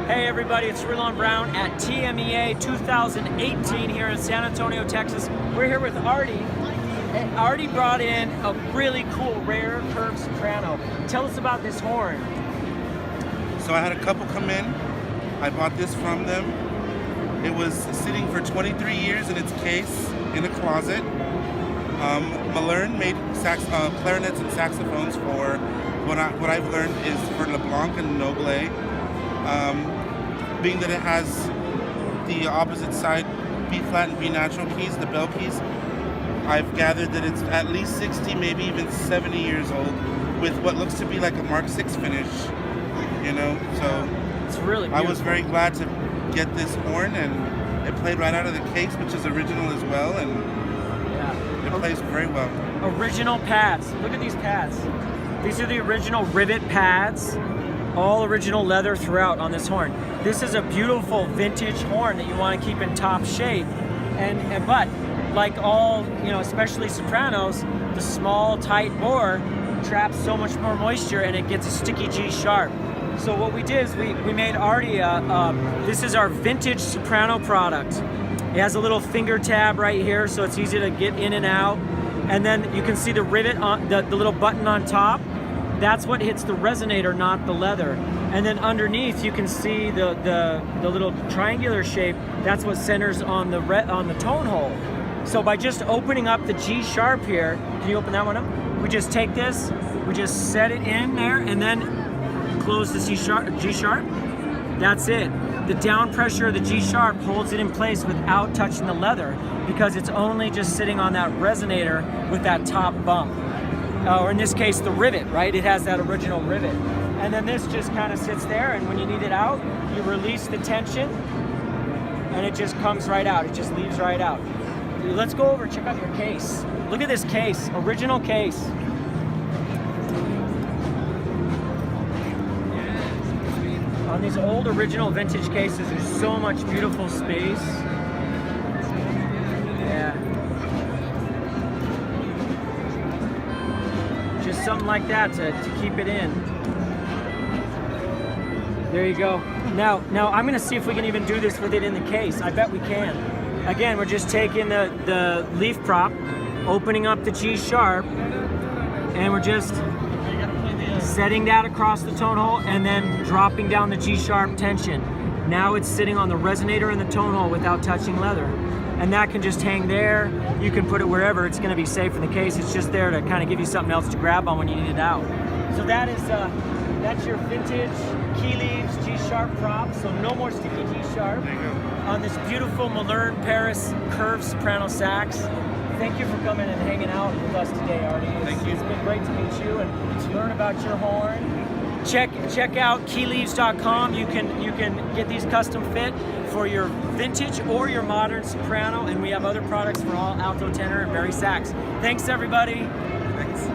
Hey everybody, it's Rilon Brown at TMEA 2018 here in San Antonio, Texas. We're here with Artie. And Artie brought in a really cool rare curved soprano. Tell us about this horn. So I had a couple come in. I bought this from them. It was sitting for 23 years in its case in a closet. Malerene made clarinets and saxophones for what I've learned is for LeBlanc and Noble. Being that it has the opposite side B flat and B natural keys, the bell keys, I've gathered that it's at least 60, maybe even 70 years old, with what looks to be like a Mark 6 finish. You know, so it's really beautiful. I was very glad to get this horn, and it played right out of the case, which is original as well, and it plays very well. Original pads. Look at these pads. These are the original rivet pads. All original leather throughout on this horn. This is a beautiful vintage horn that you want to keep in top shape. But like all, especially sopranos, the small, tight bore traps so much more moisture and it gets a sticky G sharp. So what we did is we made Artie this is our vintage soprano product. It has a little finger tab right here, so it's easy to get in and out. And then you can see the rivet on the little button on top. That's what hits the resonator, not the leather. And then underneath, you can see the little triangular shape. That's what centers on the tone hole. So by just opening up the G sharp here, can you open that one up? We just take this, we just set it in there, and then close the G sharp. That's it. The down pressure of the G sharp holds it in place without touching the leather, because it's only just sitting on that resonator with that top bump. Or in this case, the rivet, right? It has that original rivet. And then this just kind of sits there, and when you need it out, you release the tension, and it just comes right out. It just leaves right out. Let's go over and check out your case. Look at this case, original case. On these old original vintage cases, there's so much beautiful space. Yeah. Just something like that to keep it in. There you go. Now I'm gonna see if we can even do this with it in the case. I bet we can. Again, we're just taking the leaf prop, opening up the G sharp, and we're just setting that across the tone hole and then dropping down the G sharp tension. Now it's sitting on the resonator and the tone hole without touching leather. And that can just hang there. You can put it wherever. It's going to be safe in the case. It's just there to kind of give you something else to grab on when you need it out. So that's your vintage key leaves G sharp prop. So no more sticky G sharp on this beautiful Malerene Paris curved soprano sax. Thank you for coming and hanging out with us today, Artie. Thank you. It's been great to meet you and to learn about your horn. Check out keyleaves.com. You can get these custom fit for your vintage or your modern soprano, and we have other products for all alto, tenor, and bari sax. Thanks everybody. Thanks.